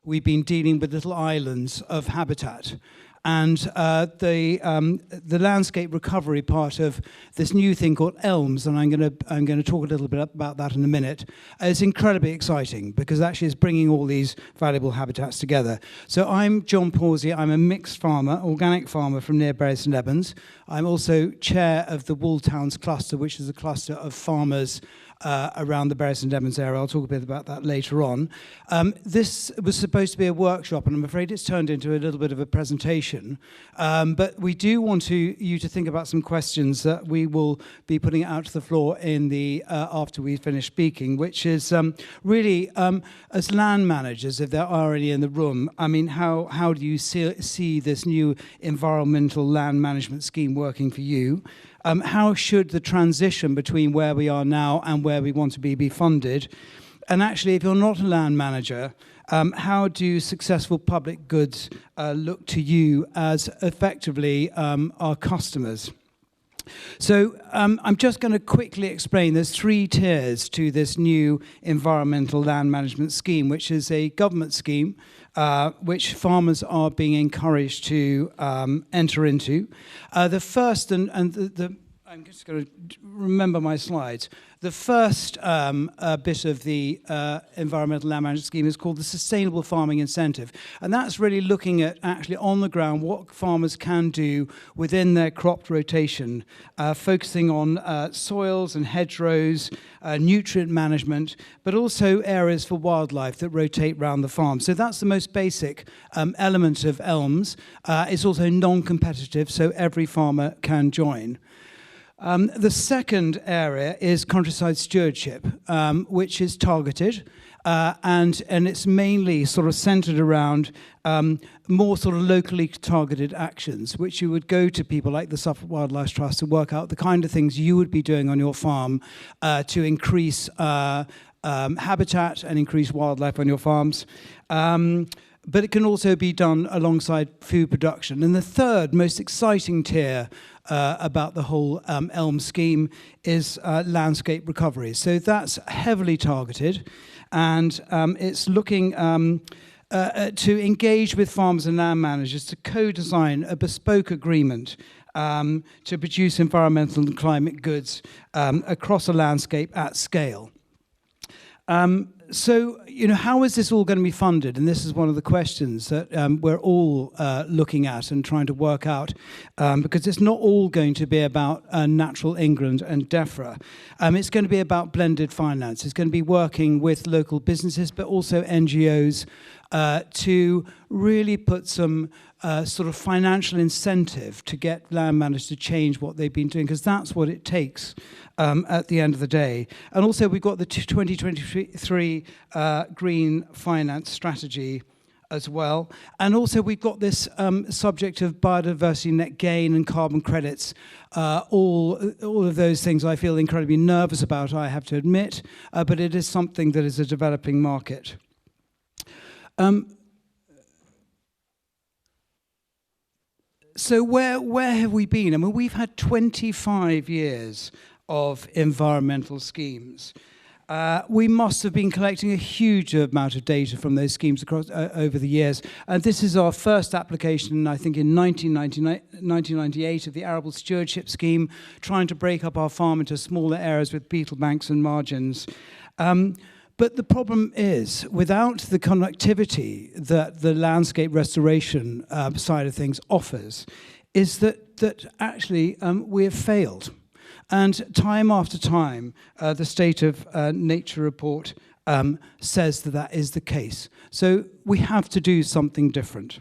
we've been dealing with little islands of habitat. And the landscape recovery part of this new thing called ELMS, and I'm going to talk a little bit about that in a minute, is incredibly exciting because actually it's bringing all these valuable habitats together. So I'm John Pawsey. I'm a mixed farmer, organic farmer from near Bury St Edmunds. I'm also chair of the Wool Towns Cluster, which is a cluster of farmers around the Bury St Edmunds area. I'll talk a bit about that later on. This was supposed to be a workshop, and I'm afraid it's turned into a little bit of a presentation. But we do want you to think about some questions that we will be putting out to the floor in the after we finish speaking, which is really, as land managers, if there are any in the room, I mean, how do you see this new environmental land management scheme working for you? How should the transition between where we are now and where we want to be funded? And actually, if you're not a land manager, how do successful public goods look to you as effectively our customers? So I'm just going to quickly explain there's 3 tiers to this new environmental land management scheme, which is a government scheme which farmers are being encouraged to enter into. The first, I'm just going to remember my slides. The first bit of the environmental land management scheme is called the Sustainable Farming Incentive. And that's really looking at actually on the ground what farmers can do within their crop rotation, focusing on soils and hedgerows, nutrient management, but also areas for wildlife that rotate around the farm. So that's the most basic element of ELMS. It's also non-competitive, so every farmer can join. The second area is countryside stewardship, which is targeted, and it's mainly sort of centered around more sort of locally targeted actions, which you would go to people like the Suffolk Wildlife Trust to work out the kind of things you would be doing on your farm to increase habitat and increase wildlife on your farms. But it can also be done alongside food production. And the third most exciting tier about the whole ELM scheme is landscape recovery. So that's heavily targeted, and it's looking to engage with farmers and land managers to co-design a bespoke agreement to produce environmental and climate goods across a landscape at scale. So, you know, how is this all going to be funded? And this is one of the questions that we're all looking at and trying to work out, because it's not all going to be about Natural England and DEFRA. It's going to be about blended finance. It's going to be working with local businesses, but also NGOs to really put some sort of financial incentive to get land managers to change what they've been doing, because that's what it takes at the end of the day. And also we've got the 2023 Green Finance Strategy as well. And also we've got this subject of biodiversity net gain and carbon credits. All of those things I feel incredibly nervous about, I have to admit, but it is something that is a developing market. So where have we been? I mean, we've had 25 years of environmental schemes. We must have been collecting a huge amount of data from those schemes across over the years. And this is our first application, I think, in 1998 of the Arable Stewardship Scheme, trying to break up our farm into smaller areas with beetle banks and margins. But the problem is, without the connectivity that the landscape restoration side of things offers, is that actually we have failed. And time after time, the State of Nature report says that is the case. So we have to do something different.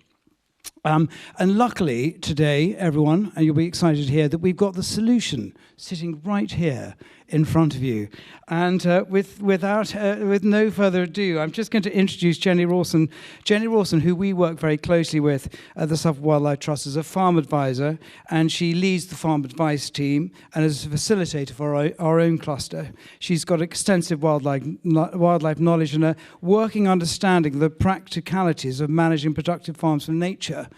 And luckily today, everyone, and you'll be excited to hear that we've got the solution sitting right here in front of you. And with no further ado, I'm just going to introduce Jenny Rawson. Jenny Rawson, who we work very closely with at the Suffolk Wildlife Trust, is a farm advisor, and she leads the farm advice team and is a facilitator for our own cluster. She's got extensive wildlife knowledge and a working understanding of the practicalities of managing productive farms for nature.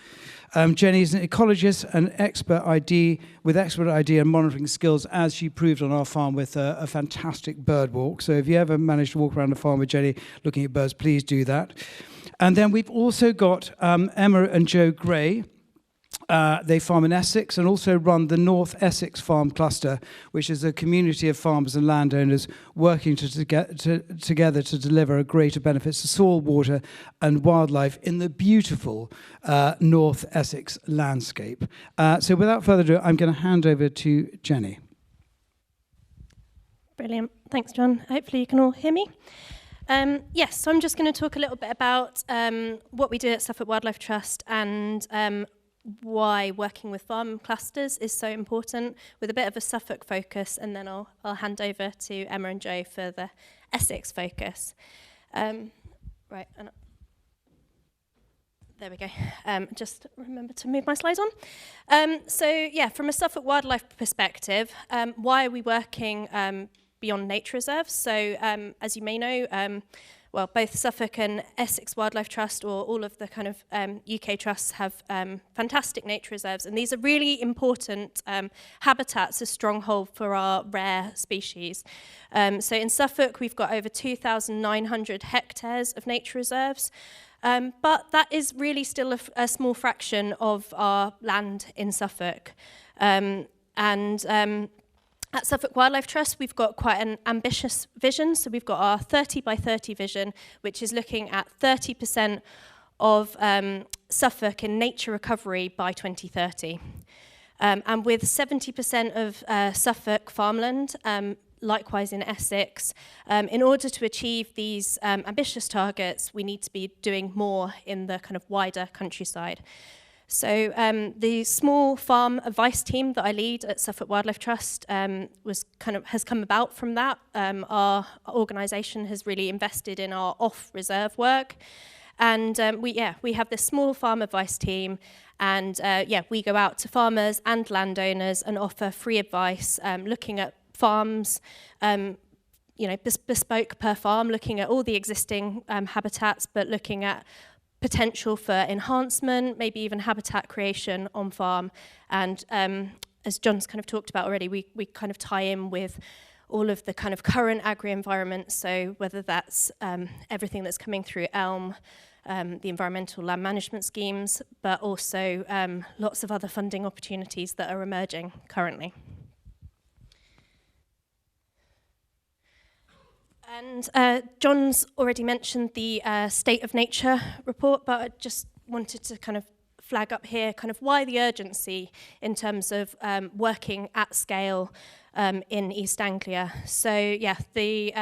Jenny is an ecologist and expert ID and monitoring skills, as she proved on our farm with a fantastic bird walk. So if you ever manage to walk around the farm with Jenny looking at birds, please do that. And then we've also got Emma and Joe Gray. They farm in Essex and also run the North Essex Farm Cluster, which is a community of farmers and landowners working together to deliver a greater benefits to soil, water and wildlife in the beautiful North Essex landscape. So without further ado, I'm going to hand over to Jenny. Brilliant. Thanks, John. Hopefully you can all hear me. Yes, so I'm just going to talk a little bit about what we do at Suffolk Wildlife Trust and why working with farm clusters is so important, with a bit of a Suffolk focus, and then I'll hand over to Emma and Joe for the Essex focus. Right, and there we go. Just remember to move my slides on. So yeah, from a Suffolk wildlife perspective, why are we working beyond nature reserves? So as you may know, well, both Suffolk and Essex Wildlife Trust, or all of the kind of UK trusts, have fantastic nature reserves, and these are really important habitats, a stronghold for our rare species. So in Suffolk, we've got over 2,900 hectares of nature reserves, but that is really still a small fraction of our land in Suffolk. At Suffolk Wildlife Trust, we've got quite an ambitious vision. So we've got our 30 by 30 vision, which is looking at 30% of Suffolk in nature recovery by 2030. And with 70% of Suffolk farmland, likewise in Essex, in order to achieve these ambitious targets, we need to be doing more in the kind of wider countryside. So the small farm advice team that I lead at Suffolk Wildlife Trust has come about from that. Our organisation has really invested in our off-reserve work, and we have this small farm advice team, and we go out to farmers and landowners and offer free advice, looking at farms, bespoke per farm, looking at all the existing habitats, but looking at potential for enhancement, maybe even habitat creation on farm. And as John's kind of talked about already, we kind of tie in with all of the kind of current agri-environment, so whether that's everything that's coming through ELM, the environmental land management schemes, but also lots of other funding opportunities that are emerging currently. And John's already mentioned the State of Nature report, but I just wanted to kind of flag up here kind of why the urgency in terms of working at scale in East Anglia. So yeah, the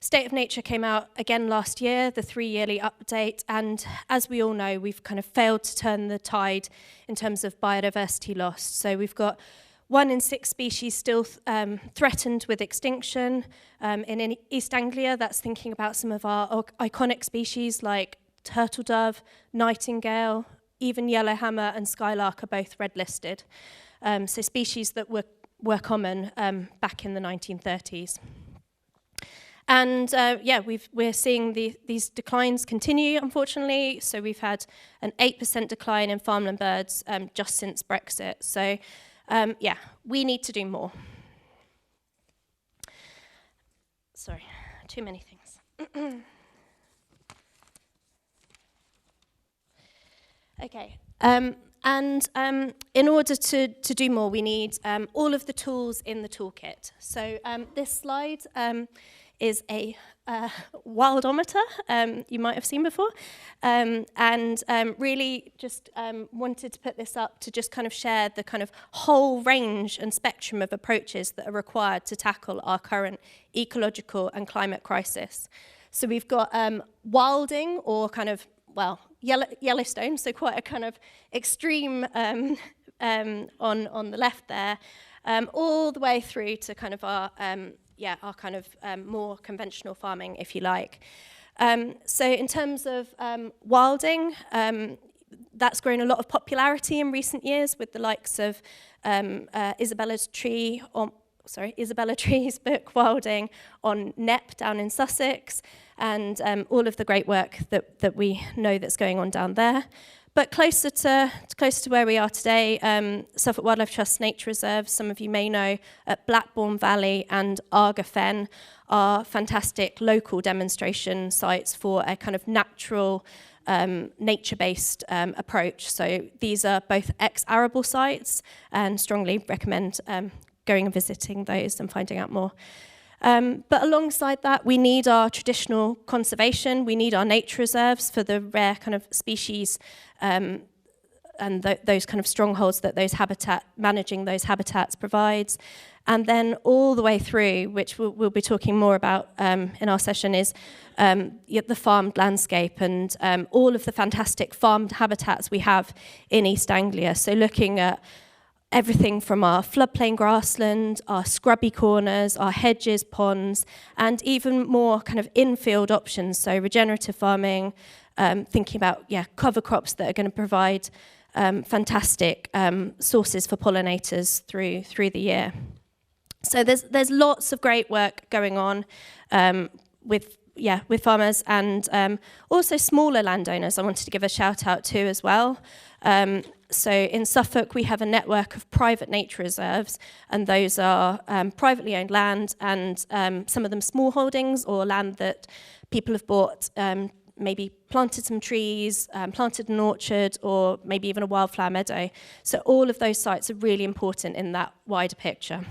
State of Nature came out again last year, the 3-yearly update, and as we all know, we've kind of failed to turn the tide in terms of biodiversity loss. So we've got 1 in 6 species still threatened with extinction. In East Anglia, that's thinking about some of our iconic species like turtle dove, nightingale, even yellowhammer and skylark are both red listed. So species that were common back in the 1930s. And we're seeing these declines continue, unfortunately. So we've had an 8% decline in farmland birds just since Brexit. So we need to do more. Sorry, too many things. Okay, and in order to do more, we need all of the tools in the toolkit. So this slide is a wildometer you might have seen before, and really just wanted to put this up to just kind of share the kind of whole range and spectrum of approaches that are required to tackle our current ecological and climate crisis. So we've got wilding, or kind of, well, Yellowstone, so quite a kind of extreme on the left there, all the way through to kind of our kind of more conventional farming, if you like. So in terms of wilding, that's grown a lot of popularity in recent years with the likes of Isabella Tree's book Wilding on NEP down in Sussex, and all of the great work that we know that's going on down there. But closer to where we are today, Suffolk Wildlife Trust nature reserves, some of you may know, at Blackbourne Valley and Arga Fen, are fantastic local demonstration sites for a kind of natural, nature-based approach. So these are both ex-arable sites, and strongly recommend going and visiting those and finding out more. But alongside that, we need our traditional conservation, we need our nature reserves for the rare kind of species and those kind of strongholds that managing those habitats provides. And then all the way through, which we'll be talking more about in our session, is the farmed landscape and all of the fantastic farmed habitats we have in East Anglia. So looking at everything from our floodplain grassland, our scrubby corners, our hedges, ponds, and even more kind of in-field options, so regenerative farming, thinking about cover crops that are going to provide fantastic sources for pollinators through the year. So there's lots of great work going on with farmers and also smaller landowners I wanted to give a shout out to as well. So in Suffolk, we have a network of private nature reserves, and those are privately owned land and some of them small holdings or land that people have bought, maybe planted some trees, planted an orchard, or maybe even a wildflower meadow. So all of those sites are really important in that wider picture.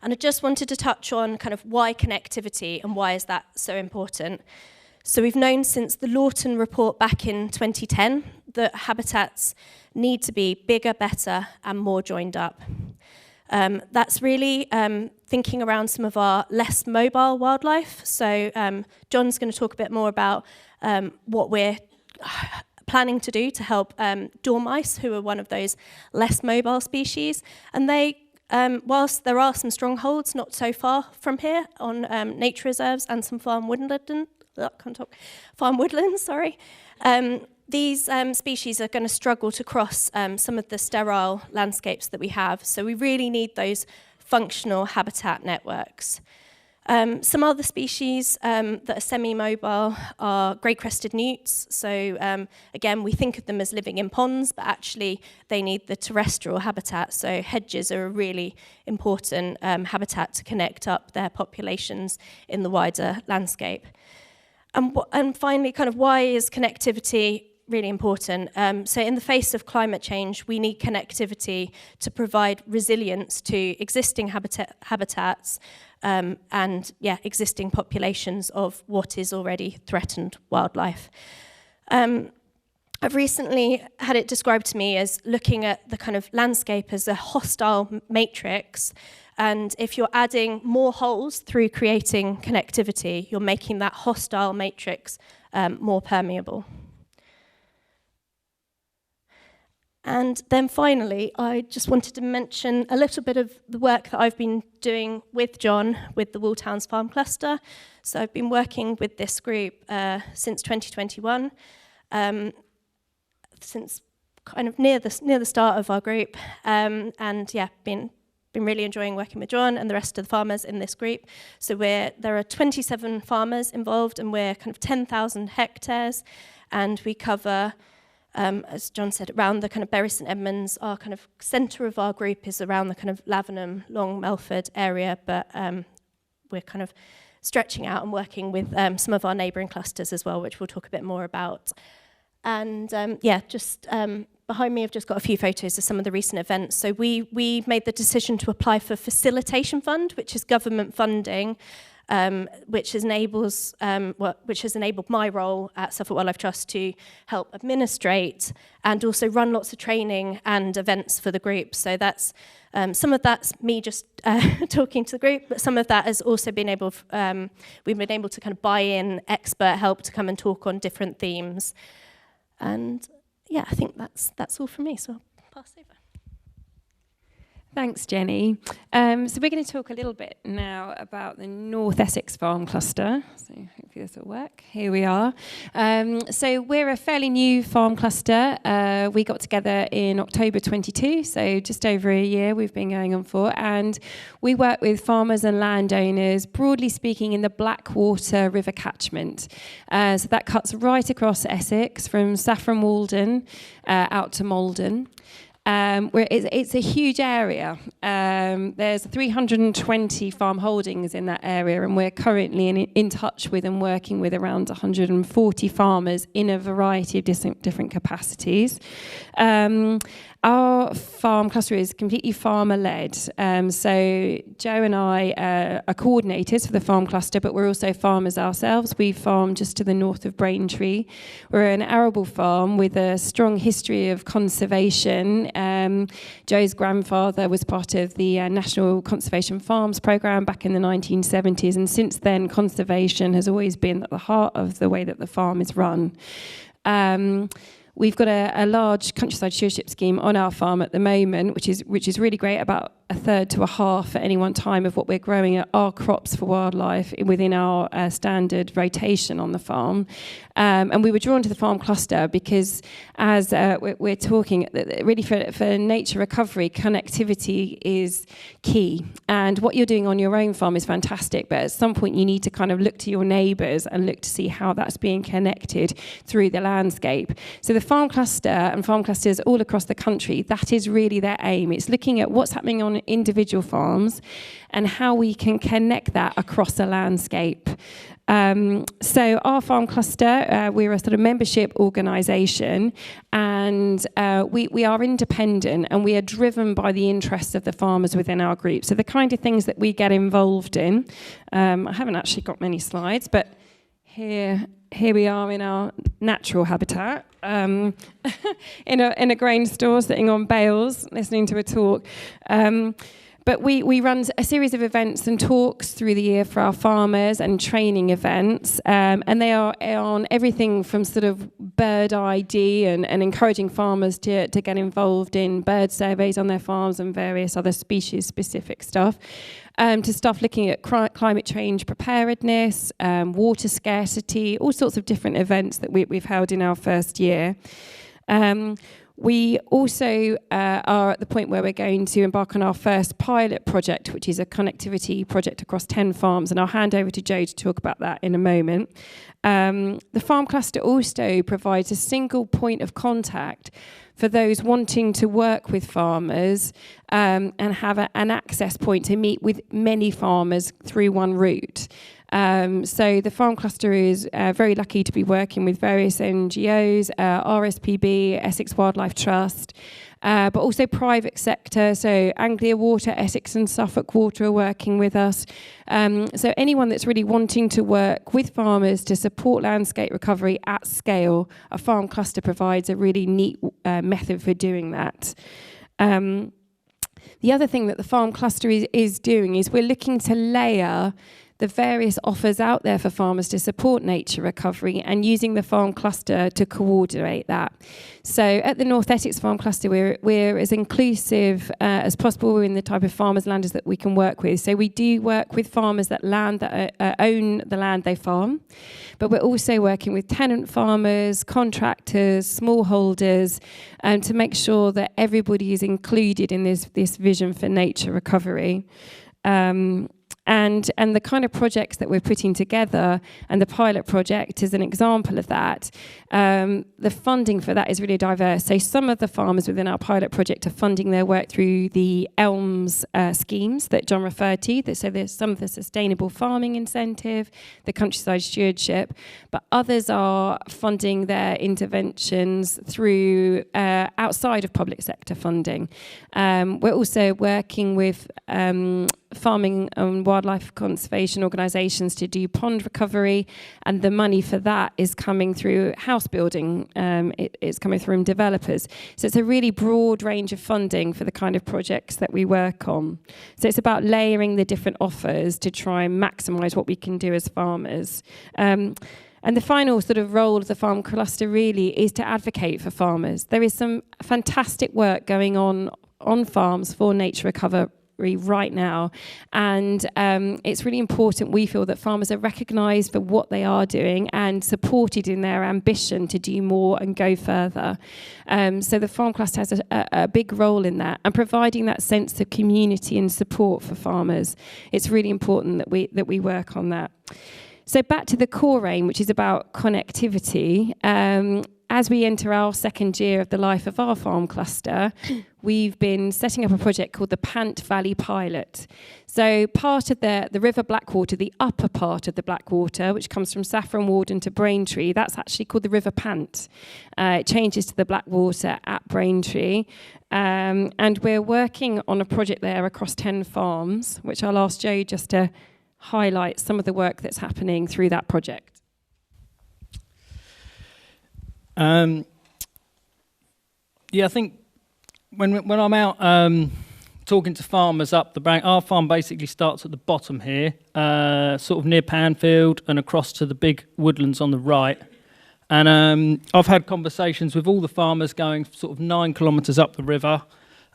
And I just wanted to touch on kind of why connectivity and why is that so important. So we've known since the Rawson report back in 2010 that habitats need to be bigger, better, and more joined up. That's really thinking around some of our less mobile wildlife. So John's going to talk a bit more about what we're planning to do to help dormice, who are one of those less mobile species. And they, whilst there are some strongholds not so far from here on nature reserves and some farm woodlands, these species are going to struggle to cross some of the sterile landscapes that we have. So we really need those functional habitat networks. Some other species that are semi-mobile are great-crested newts. So again, we think of them as living in ponds, but actually they need the terrestrial habitat. So hedges are a really important habitat to connect up their populations in the wider landscape. And finally, kind of why is connectivity really important? So in the face of climate change, we need connectivity to provide resilience to existing habitats and existing populations of what is already threatened wildlife. I've recently had it described to me as looking at the kind of landscape as a hostile matrix. And if you're adding more holes through creating connectivity, you're making that hostile matrix more permeable. And then finally, I just wanted to mention a little bit of the work that I've been doing with John with the Wooltowns Farm Cluster. So I've been working with this group since 2021, since kind of near the start of our group, and been really enjoying working with John and the rest of the farmers in this group. So there are 27 farmers involved, and we're kind of 10,000 hectares, and we cover, as John said, around the kind of Bury St Edmunds. Our kind of centre of our group is around the kind of Lavenham, Long Melford area, but we're kind of stretching out and working with some of our neighbouring clusters as well, which we'll talk a bit more about. And behind me, I've just got a few photos of some of the recent events. So we made the decision to apply for Facilitation Fund, which is government funding, which has enabled my role at Suffolk Wildlife Trust to help administrate and also run lots of training and events for the group. So that's some of that's me just talking to the group, but some of that has also been we've been able to kind of buy in expert help to come and talk on different themes. And yeah, I think that's all from me, so I'll pass over. Thanks, Jenny. So we're going to talk a little bit now about the North Essex Farm Cluster. So hopefully this will work. Here we are. So we're a fairly new farm cluster. We got together in October 22, so just over a year we've been going on for. And we work with farmers and landowners, broadly speaking, in the Blackwater River catchment. So that cuts right across Essex from Saffron Walden out to Malden. where it's a huge area. There's 320 farm holdings in that area, and we're currently in touch with and working with around 140 farmers in a variety of different capacities. Our farm cluster is completely farmer-led. So Joe and I are coordinators for the farm cluster, but we're also farmers ourselves. We farm just to the north of Braintree. We're an arable farm with a strong history of conservation. Joe's grandfather was part of the National Conservation Farms programme back in the 1970s, and since then conservation has always been at the heart of the way that the farm is run. We've got a large countryside stewardship scheme on our farm at the moment, which is really great. About a third to a half at any one time of what we're growing are crops for wildlife within our standard rotation on the farm. And we were drawn to the farm cluster because, as we're talking, really for nature recovery, connectivity is key. And what you're doing on your own farm is fantastic, but at some point you need to kind of look to your neighbours and look to see how that's being connected through the landscape. So the farm cluster and farm clusters all across the country, that is really their aim. It's looking at what's happening on individual farms and how we can connect that across a landscape. So our farm cluster, we're a sort of membership organisation, and we are independent, and we are driven by the interests of the farmers within our group. So the kind of things that we get involved in, I haven't actually got many slides, but here we are in our natural habitat, in a grain store, sitting on bales, listening to a talk. But we run a series of events and talks through the year for our farmers and training events, and they are on everything from sort of bird ID and encouraging farmers to get involved in bird surveys on their farms and various other species-specific stuff, to stuff looking at climate change preparedness, water scarcity, all sorts of different events that we've held in our first year. We also are at the point where we're going to embark on our first pilot project, which is a connectivity project across 10 farms, and I'll hand over to Joe to talk about that in a moment. The farm cluster also provides a single point of contact for those wanting to work with farmers and have an access point to meet with many farmers through one route. So the farm cluster is very lucky to be working with various NGOs, RSPB, Essex Wildlife Trust, but also private sector. So Anglia Water, Essex and Suffolk Water are working with us. So anyone that's really wanting to work with farmers to support landscape recovery at scale, a farm cluster provides a really neat method for doing that. The other thing that the farm cluster is doing is we're looking to layer the various offers out there for farmers to support nature recovery and using the farm cluster to coordinate that. So at the North Essex Farm Cluster, we're as inclusive as possible. We're in the type of farmers, landers that we can work with. So we do work with farmers that own the land they farm, but we're also working with tenant farmers, contractors, smallholders, to make sure that everybody is included in this vision for nature recovery. And the kind of projects that we're putting together, and the pilot project is an example of that. The funding for that is really diverse. So some of the farmers within our pilot project are funding their work through the ELMS schemes that John referred to. So there's some of the sustainable farming incentive, the countryside stewardship, but others are funding their interventions through outside of public sector funding. We're also working with farming and wildlife conservation organisations to do pond recovery, and the money for that is coming through house building. It's coming from developers. So it's a really broad range of funding for the kind of projects that we work on. So it's about layering the different offers to try and maximise what we can do as farmers. And the final sort of role of the farm cluster really is to advocate for farmers. There is some fantastic work going on farms for nature recovery right now, and it's really important, we feel, that farmers are recognised for what they are doing and supported in their ambition to do more and go further. So the farm cluster has a big role in that, and providing that sense of community and support for farmers. It's really important that we work on that. So back to the core aim, which is about connectivity. as we enter our second year of the life of our farm cluster, we've been setting up a project called the Pant Valley Pilot. So part of the River Blackwater, the upper part of the Blackwater, which comes from Saffron Walden to Braintree, that's actually called the River Pant. It changes to the Blackwater at Braintree. And we're working on a project there across 10 farms, which I'll ask Joe just to highlight some of the work that's happening through that project. Yeah, I think when I'm out talking to farmers up the bank, our farm basically starts at the bottom here, sort of near Panfield and across to the big woodlands on the right. And I've had conversations with all the farmers going sort of 9 kilometres up the river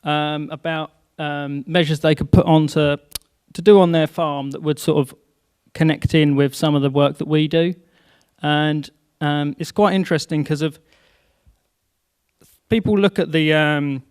about measures they could put on to do on their farm that would sort of connect in with some of the work that we do. And it's quite interesting because of people look at the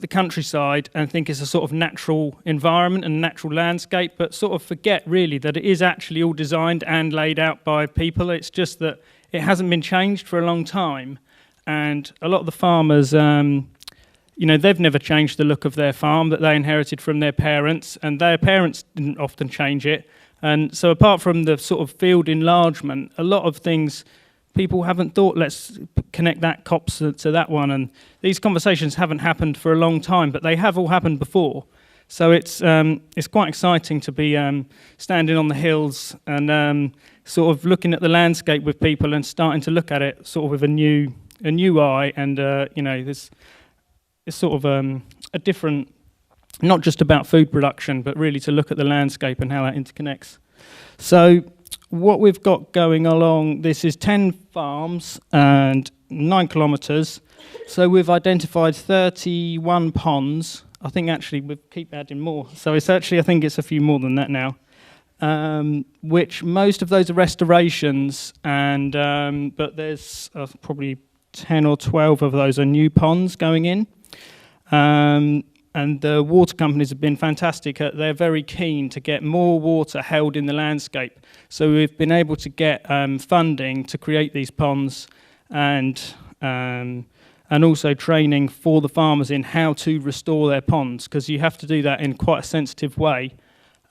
countryside and think it's a sort of natural environment and natural landscape, but sort of forget really that it is actually all designed and laid out by people. It's just that it hasn't been changed for a long time, and a lot of the farmers, they've never changed the look of their farm that they inherited from their parents, and their parents didn't often change it. And so apart from the sort of field enlargement, a lot of things people haven't thought, let's connect that copse to that one. And these conversations haven't happened for a long time, but they have all happened before. So it's quite exciting to be standing on the hills and sort of looking at the landscape with people and starting to look at it sort of with a new eye. And it's sort of a different, not just about food production, but really to look at the landscape and how that interconnects. So what we've got going along, this is 10 farms and 9 kilometres. So we've identified 31 ponds. I think actually we keep adding more. So it's actually, I think it's a few more than that now. Which most of those are restorations, and but there's probably 10 or 12 of those are new ponds going in. And the water companies have been fantastic. They're very keen to get more water held in the landscape. So we've been able to get funding to create these ponds, and also training for the farmers in how to restore their ponds, because you have to do that in quite a sensitive way.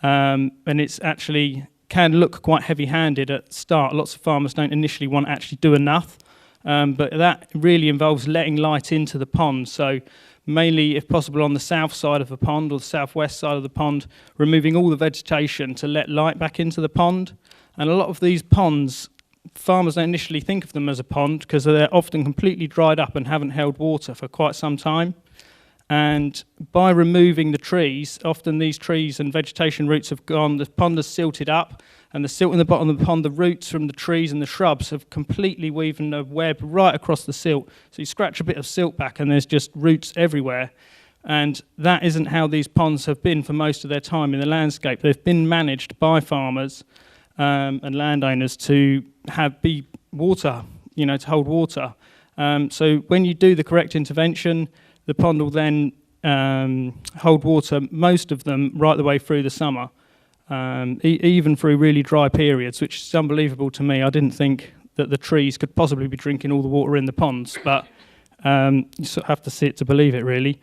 And it's actually can look quite heavy-handed at the start. Lots of farmers don't initially want to actually do enough, but that really involves letting light into the pond. So mainly, if possible, on the south side of the pond or the southwest side of the pond, removing all the vegetation to let light back into the pond. And a lot of these ponds, farmers don't initially think of them as a pond because they're often completely dried up and haven't held water for quite some time. And by removing the trees, often these trees and vegetation roots have gone, the pond has silted up, and the silt in the bottom of the pond, the roots from the trees and the shrubs have completely woven a web right across the silt. So you scratch a bit of silt back and there's just roots everywhere. And that isn't how these ponds have been for most of their time in the landscape. They've been managed by farmers and landowners to be water, to hold water. So when you do the correct intervention, the pond will then hold water, most of them, right the way through the summer, even through really dry periods, which is unbelievable to me. I didn't think that the trees could possibly be drinking all the water in the ponds, but you sort of have to see it to believe it, really.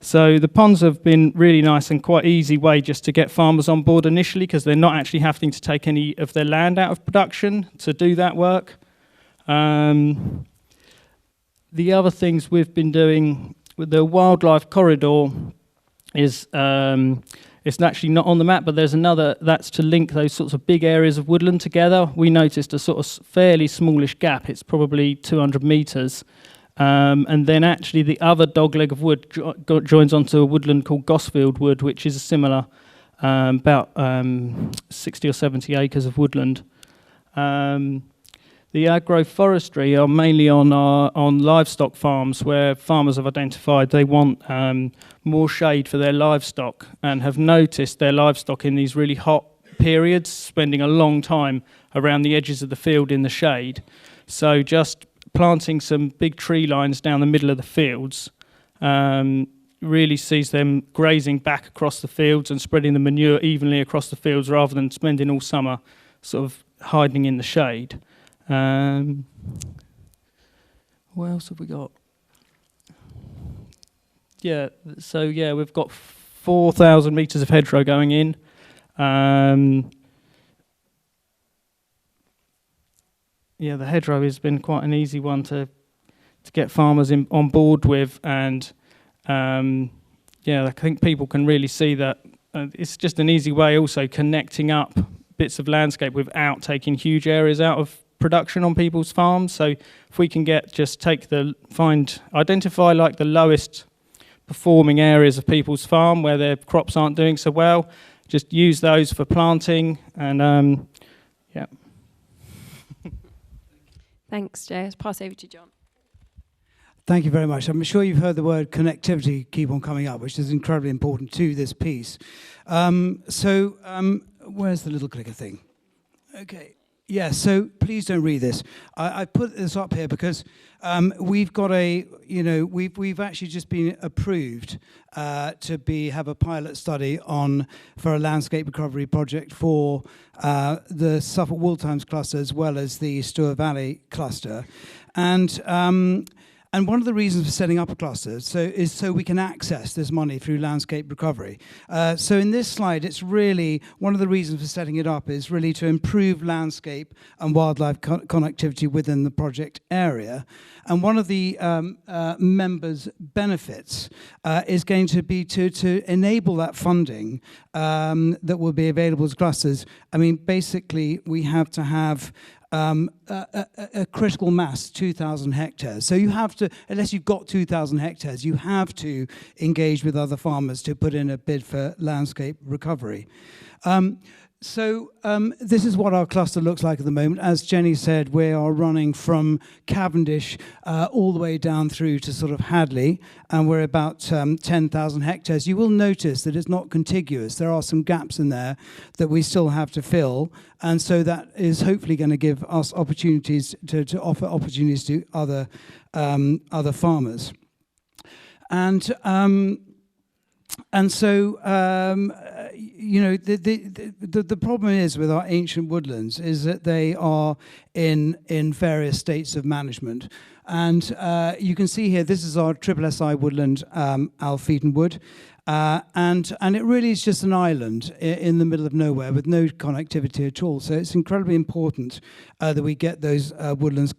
So the ponds have been really nice and quite easy way just to get farmers on board initially, because they're not actually having to take any of their land out of production to do that work. The other things we've been doing with the wildlife corridor is it's actually not on the map, but there's another that's to link those sorts of big areas of woodland together. We noticed a sort of fairly smallish gap. It's probably 200 metres. And then actually the other dogleg of wood joins onto a woodland called Gosfield Wood, which is a similar, about 60 or 70 acres of woodland. The agroforestry are mainly on livestock farms, where farmers have identified they want more shade for their livestock, and have noticed their livestock in these really hot periods spending a long time around the edges of the field in the shade. So just planting some big tree lines down the middle of the fields really sees them grazing back across the fields and spreading the manure evenly across the fields, rather than spending all summer sort of hiding in the shade. What else have we got? Yeah, so yeah, we've got 4,000 metres of hedgerow going in. Yeah, the hedgerow has been quite an easy one to get farmers on board with, and yeah, I think people can really see that it's just an easy way also connecting up bits of landscape without taking huge areas out of production on people's farms. So if we can identify like the lowest performing areas of people's farm where their crops aren't doing so well, just use those for planting, and yeah. Thanks, Jay. I'll pass over to John. Thank you very much. I'm sure you've heard the word connectivity keep on coming up, which is incredibly important to this piece. Where's the little clicker thing? Okay. Yeah, so please don't read this. I put this up here because we've got we've actually just been approved to have a pilot study for a landscape recovery project for the Suffolk Wildlife cluster as well as the Stour Valley cluster. And one of the reasons for setting up a cluster is so we can access this money through landscape recovery. So in this slide, it's really, one of the reasons for setting it up is really to improve landscape and wildlife connectivity within the project area. And one of the members' benefits is going to be to enable that funding that will be available as clusters. I mean, basically, we have to have a critical mass, 2,000 hectares. So you have to, unless you've got 2,000 hectares, you have to engage with other farmers to put in a bid for landscape recovery. This is what our cluster looks like at the moment. As Jenny said, we are running from Cavendish all the way down through to sort of Hadley, and we're about 10,000 hectares. You will notice that it's not contiguous. There are some gaps in there that we still have to fill, and so that is hopefully going to give us opportunities to offer opportunities to other farmers. The problem is with our ancient woodlands is that they are in various states of management. And you can see here, this is our SSI woodland, Alpheaton Wood. And it really is just an island in the middle of nowhere with no connectivity at all. So it's incredibly important that we get those woodlands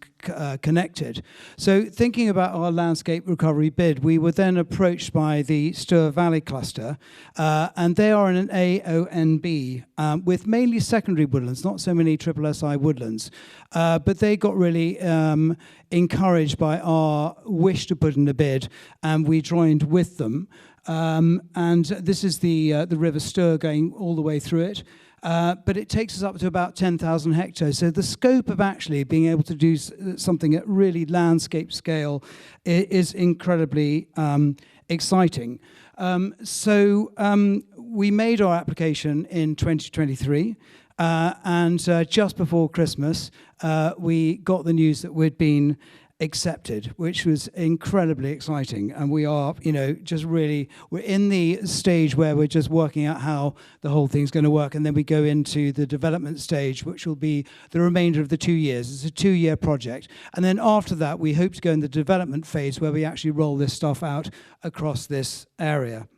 connected. So thinking about our landscape recovery bid, we were then approached by the Stour Valley cluster, and they are in an AONB with mainly secondary woodlands, not so many SSI woodlands. But they got really encouraged by our wish to put in a bid, and we joined with them. And this is the River Stour going all the way through it. But it takes us up to about 10,000 hectares. So the scope of actually being able to do something at really landscape scale is incredibly exciting. We made our application in 2023. And just before Christmas, we got the news that we'd been accepted, which was incredibly exciting. And we are, we're in the stage where we're just working out how the whole thing's going to work. And then we go into the development stage, which will be the remainder of the 2 years. It's a 2-year project. And then after that, we hope to go in the development phase where we actually roll this stuff out across this area.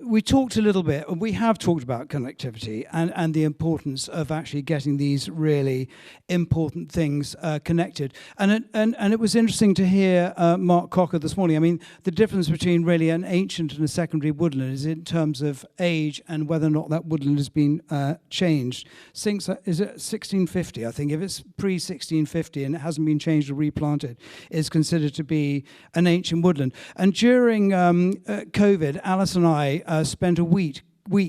We talked a little bit, and we have talked about connectivity and the importance of actually getting these really important things connected. And it was interesting to hear Mark Cocker this morning. I mean, the difference between really an ancient and a secondary woodland is in terms of age and whether or not that woodland has been changed. Since, is it 1650, I think? If it's pre-1650 and it hasn't been changed or replanted, it's considered to be an ancient woodland. And during COVID, Alice and I spent a week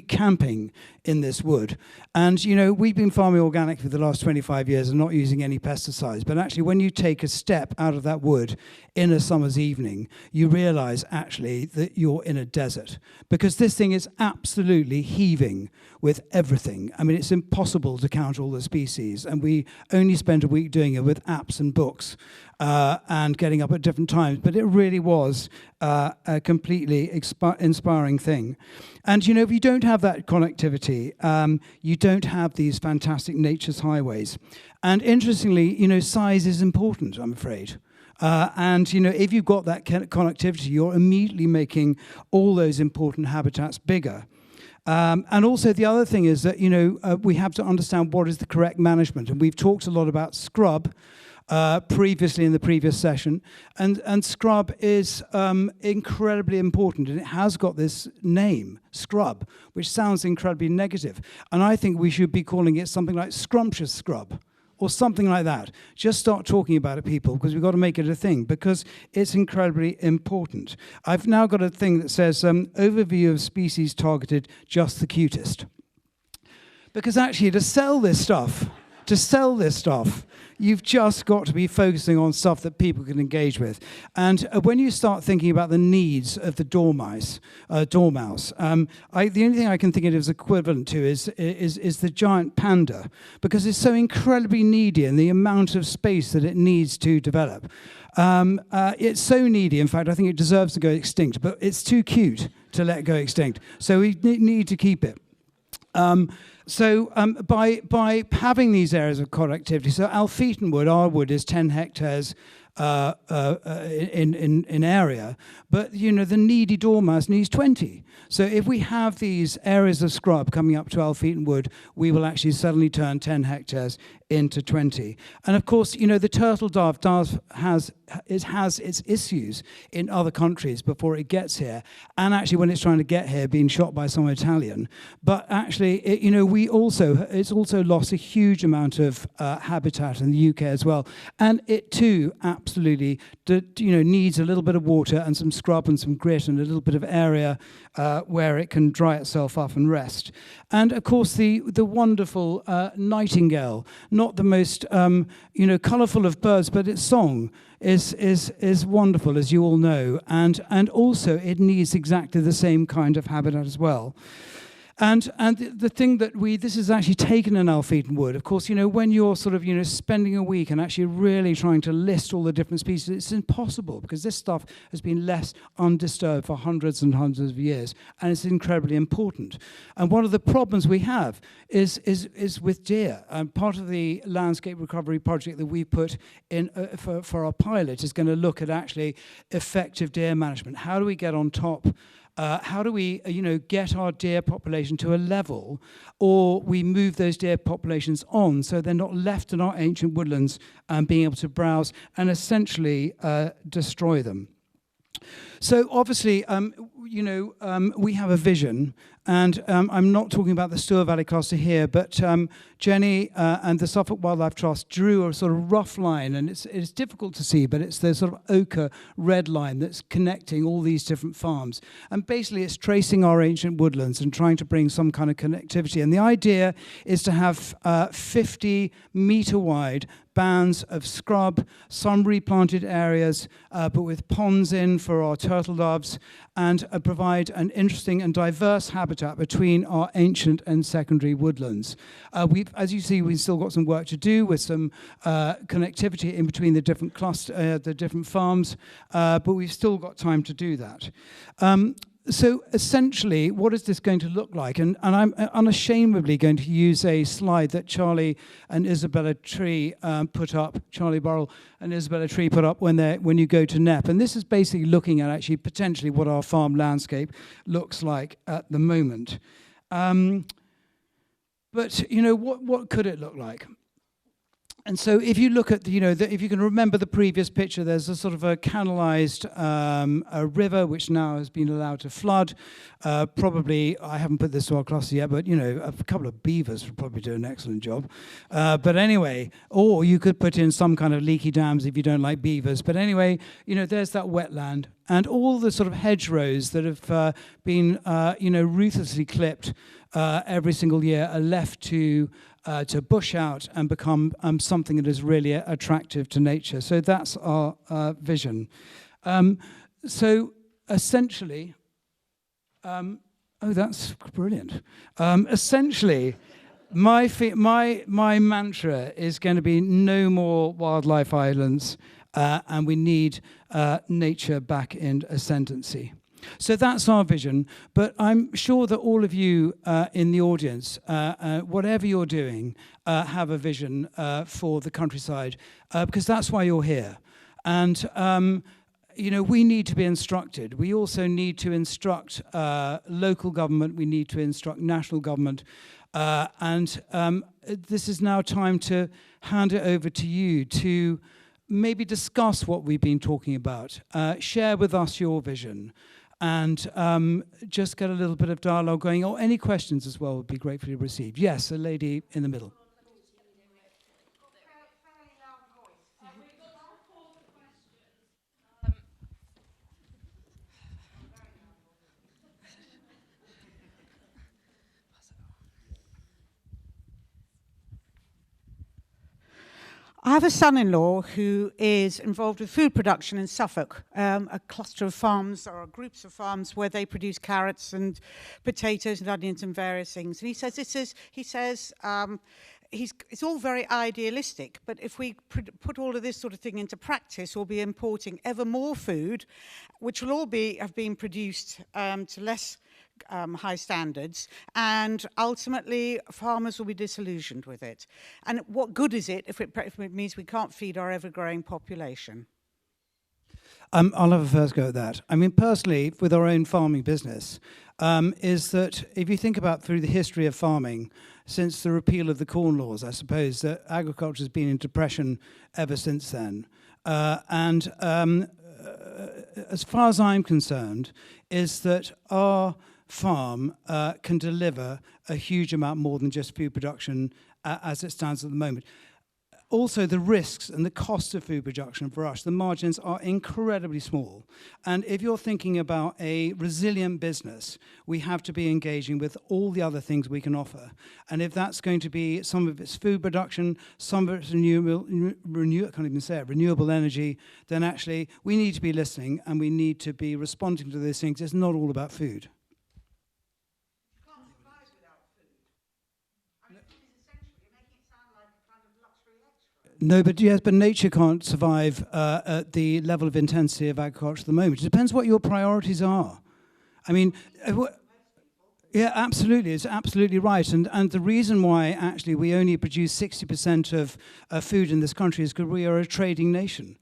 camping in this wood. And, we've been farming organic for the last 25 years and not using any pesticides. But actually, when you take a step out of that wood in a summer's evening, you realize actually that you're in a desert. Because this thing is absolutely heaving with everything. I mean, it's impossible to count all the species. And we only spent a week doing it with apps and books and getting up at different times. But it really was a completely inspiring thing. And, you know, if you don't have that connectivity, you don't have these fantastic nature's highways. And interestingly, you know, size is important, I'm afraid. And, you know, if you've got that connectivity, you're immediately making all those important habitats bigger. And also the other thing is that, you know, we have to understand what is the correct management. And we've talked a lot about scrub previously in the previous session. And scrub is incredibly important. And it has got this name, scrub, which sounds incredibly negative. And I think we should be calling it something like scrumptious scrub, or something like that. Just start talking about it, people, because we've got to make it a thing, because it's incredibly important. I've now got a thing that says, overview of species targeted, just the cutest. Because actually, to sell this stuff, you've just got to be focusing on stuff that people can engage with. And when you start thinking about the needs of the dormouse, the only thing I can think it is equivalent to is the giant panda, because it's so incredibly needy in the amount of space that it needs to develop. It's so needy, in fact, I think it deserves to go extinct, but it's too cute to let go extinct. So we need to keep it. By having these areas of connectivity, so Alpheaton Wood, our wood is 10 hectares in area, but you know the needy dormouse needs 20. So if we have these areas of scrub coming up to Alpheaton Wood, we will actually suddenly turn 10 hectares into 20. And of course, you know, the turtle dove has its issues in other countries before it gets here, and actually when it's trying to get here, being shot by some Italian. But actually, it's also lost a huge amount of habitat in the UK as well, and it too absolutely needs a little bit of water and some scrub and some grit and a little bit of area where it can dry itself up and rest. And of course, the wonderful nightingale, not the most colourful of birds, but its song is wonderful, as you all know, and also it needs exactly the same kind of habitat as well. And the thing that this is actually taken in Alpheaton Wood. Of course, you know, when you're sort of, spending a week and actually really trying to list all the different species, it's impossible, because this stuff has been left undisturbed for hundreds and hundreds of years, and it's incredibly important. And one of the problems we have is with deer. And part of the landscape recovery project that we put in for our pilot is going to look at actually effective deer management. How do we get on top? How do we, get our deer population to a level, or we move those deer populations on so they're not left in our ancient woodlands and being able to browse and essentially destroy them? So obviously, we have a vision, and I'm not talking about the Stour Valley cluster here, but Jenny and the Suffolk Wildlife Trust drew a sort of rough line, and it's difficult to see, but it's the sort of ochre red line that's connecting all these different farms. And basically, it's tracing our ancient woodlands and trying to bring some kind of connectivity. And the idea is to have 50-metre wide bands of scrub, some replanted areas, but with ponds in for our turtle doves, and provide an interesting and diverse habitat between our ancient and secondary woodlands. As you see, we've still got some work to do with some connectivity in between the different the different farms, but we've still got time to do that. So essentially, what is this going to look like? And I'm unashamedly going to use a slide that Charlie and Isabella Tree put up, Charlie Burrell and Isabella Tree put up when you go to NEP. And this is basically looking at actually potentially what our farm landscape looks like at the moment. But, what could it look like? And so if you look at, if you can remember the previous picture, there's a sort of a canalized a river which now has been allowed to flood. Probably, I haven't put this to our cluster yet, but, a couple of beavers would probably do an excellent job. But anyway, or you could put in some kind of leaky dams if you don't like beavers. But anyway, there's that wetland. And all the sort of hedgerows that have been, ruthlessly clipped every single year are left to bush out and become something that is really attractive to nature. So that's our vision. So essentially, that's brilliant. Essentially, my mantra is going to be no more wildlife islands, and we need nature back in ascendancy. So that's our vision, but I'm sure that all of you in the audience, whatever you're doing, have a vision for the countryside, because that's why you're here. And you know, we need to be instructed. We also need to instruct local government. We need to instruct national government. This is now time to hand it over to you to maybe discuss what we've been talking about. Share with us your vision. And just get a little bit of dialogue going, or any questions as well would be gratefully received. Yes, a lady in the middle. I have a son-in-law who is involved with food production in Suffolk, a cluster of farms or groups of farms where they produce carrots and potatoes and onions and various things. And he says it's all very idealistic, but if we put all of this sort of thing into practice, we'll be importing ever more food, which will all have been produced to less high standards, and ultimately farmers will be disillusioned with it. And what good is it if it means we can't feed our ever-growing population? I'll have a first go at that. I mean, personally, with our own farming business, is that if you think about through the history of farming, since the repeal of the Corn Laws, I suppose that agriculture has been in depression ever since then. As far as I'm concerned, is that our farm can deliver a huge amount more than just food production as it stands at the moment. Also, the risks and the cost of food production for us, the margins are incredibly small. And if you're thinking about a resilient business, we have to be engaging with all the other things we can offer. And if that's going to be some of its food production, some of its renewable energy, then actually we need to be listening and we need to be responding to those things. It's not all about food. No, but yes, but nature can't survive at the level of intensity of agriculture at the moment. It depends what your priorities are. I mean, yeah, absolutely, it's absolutely right. And the reason why actually we only produce 60% of food in this country is because we are a trading nation.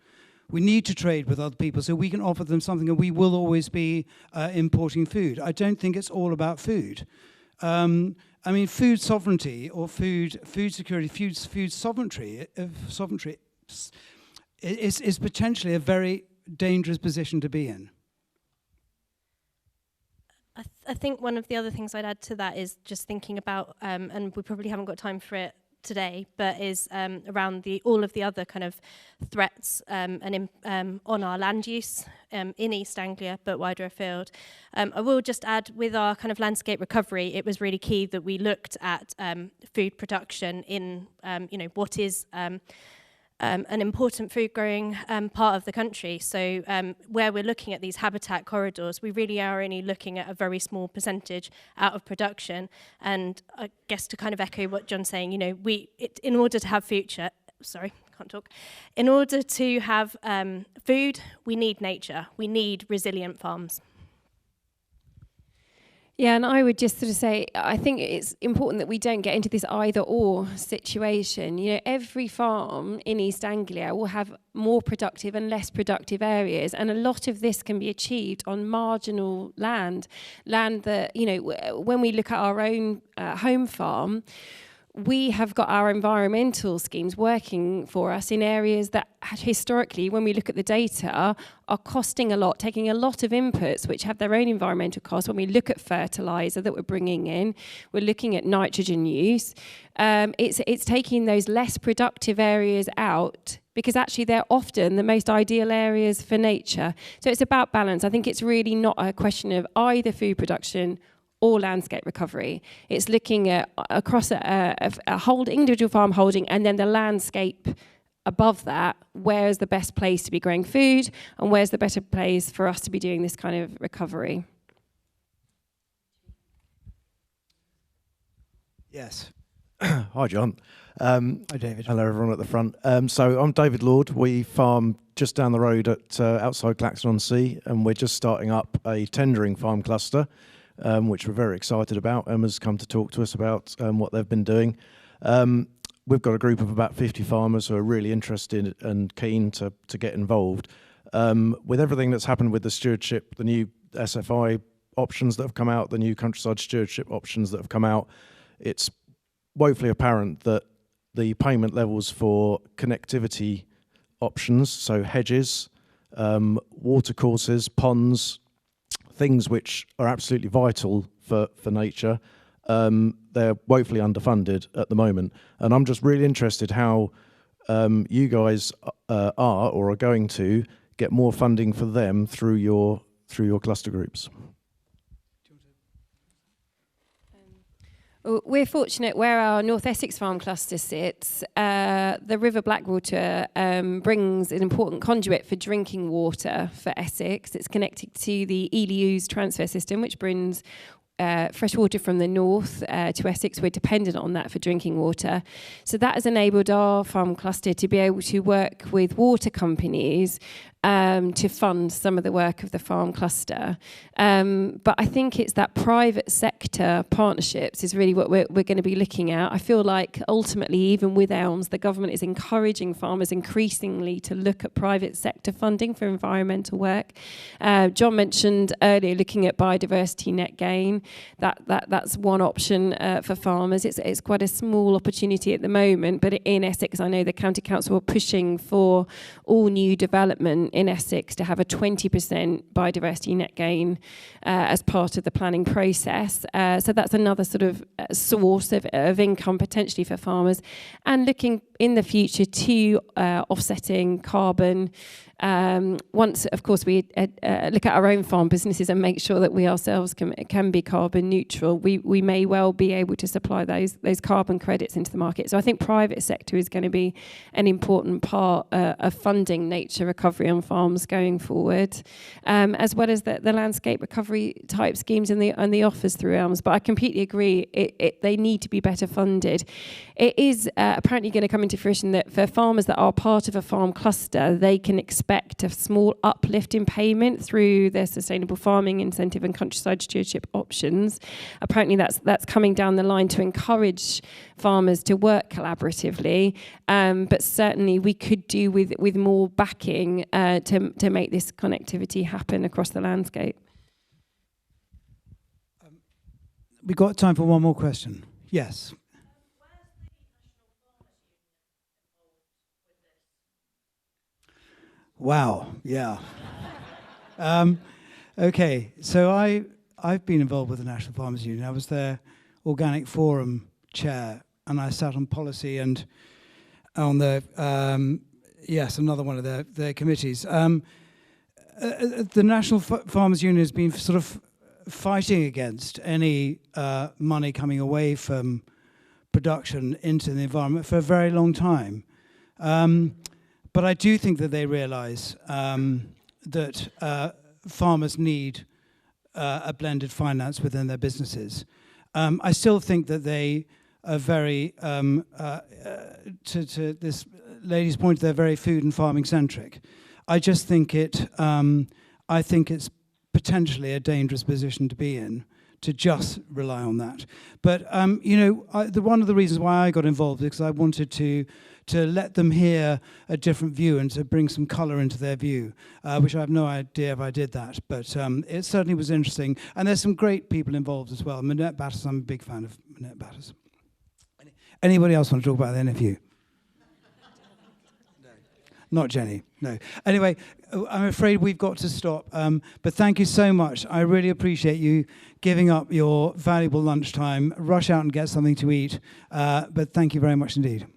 We need to trade with other people so we can offer them something, and we will always be importing food. I don't think it's all about food. I mean, food sovereignty or food security, food sovereignty is potentially a very dangerous position to be in. I think one of the other things I'd add to that is just thinking about, and we probably haven't got time for it today, but is around all of the other kind of threats on our land use in East Anglia, but wider afield. I will just add, with our kind of landscape recovery, it was really key that we looked at food production in, what is an important food growing part of the country. So where we're looking at these habitat corridors, we really are only looking at a very small percentage out of production. And I guess to kind of echo what John's saying, in order to have in order to have food, we need nature. We need resilient farms. Yeah, and I would just sort of say, I think it's important that we don't get into this either-or situation. Every farm in East Anglia will have more productive and less productive areas, and a lot of this can be achieved on marginal land that, when we look at our own home farm, we have got our environmental schemes working for us in areas that historically, when we look at the data, are costing a lot, taking a lot of inputs which have their own environmental costs. When we look at fertiliser that we're bringing in, we're looking at nitrogen use. It's taking those less productive areas out because actually they're often the most ideal areas for nature. So it's about balance. I think it's really not a question of either food production or landscape recovery. It's looking at across a whole individual farm holding, and then the landscape above that, where's the best place to be growing food and where's the better place for us to be doing this kind of recovery. Yes. Hi, John. Hi, David. Hello, everyone at the front. So I'm David Lord. We farm just down the road at outside Clacton-on-Sea, and we're just starting up a tendering farm cluster, which we're very excited about. Emma's come to talk to us about what they've been doing. We've got a group of about 50 farmers who are really interested and keen to get involved. With everything that's happened with the stewardship, the new SFI options that have come out, the new countryside stewardship options that have come out, it's woefully apparent that the payment levels for connectivity options, so hedges, watercourses, ponds, things which are absolutely vital for nature, they're woefully underfunded at the moment. And I'm just really interested how you guys are or are going to get more funding for them through your cluster groups. We're fortunate where our North Essex farm cluster sits. The River Blackwater brings an important conduit for drinking water for Essex. It's connected to the ELMS transfer system, which brings fresh water from the north to Essex. We're dependent on that for drinking water. So that has enabled our farm cluster to be able to work with water companies to fund some of the work of the farm cluster. But I think it's that private sector partnerships is really what we're going to be looking at. I feel like ultimately, even with ELMS, the government is encouraging farmers increasingly to look at private sector funding for environmental work. John mentioned earlier looking at biodiversity net gain. That's one option for farmers. It's quite a small opportunity at the moment, but in Essex, I know the County Council are pushing for all new development in Essex to have a 20% biodiversity net gain as part of the planning process. So that's another sort of source of income potentially for farmers. And looking in the future to offsetting carbon. Once, of course, we look at our own farm businesses and make sure that we ourselves can be carbon neutral, we may well be able to supply those carbon credits into the market. So I think private sector is going to be an important part of funding nature recovery on farms going forward, as well as the landscape recovery type schemes and the offers through ELMS. But I completely agree, they need to be better funded. It is apparently going to come into fruition that for farmers that are part of a farm cluster, they can expect a small uplift in payment through their sustainable farming incentive and countryside stewardship options. Apparently that's coming down the line to encourage farmers to work collaboratively, but certainly we could do with more backing to make this connectivity happen across the landscape. We've got time for one more question. Yes. Wow, yeah. Okay, so I've been involved with the National Farmers Union. I was their Organic Forum chair, and I sat on policy and on the, another one of their committees. The National Farmers Union has been sort of fighting against any money coming away from production into the environment for a very long time. But I do think that they realise that farmers need a blended finance within their businesses. I still think that they are very, to this lady's point, they're very food and farming centric. I just think I think it's potentially a dangerous position to be in, to just rely on that. But one of the reasons why I got involved is because I wanted to let them hear a different view and to bring some colour into their view, which I have no idea if I did that, but it certainly was interesting. And there's some great people involved as well. Minette Batters, I'm a big fan of Minette Batters. Anybody else want to talk about the NFU? No. Not Jenny, no. Anyway, I'm afraid we've got to stop, but thank you so much. I really appreciate you giving up your valuable lunchtime. Rush out and get something to eat, but thank you very much indeed.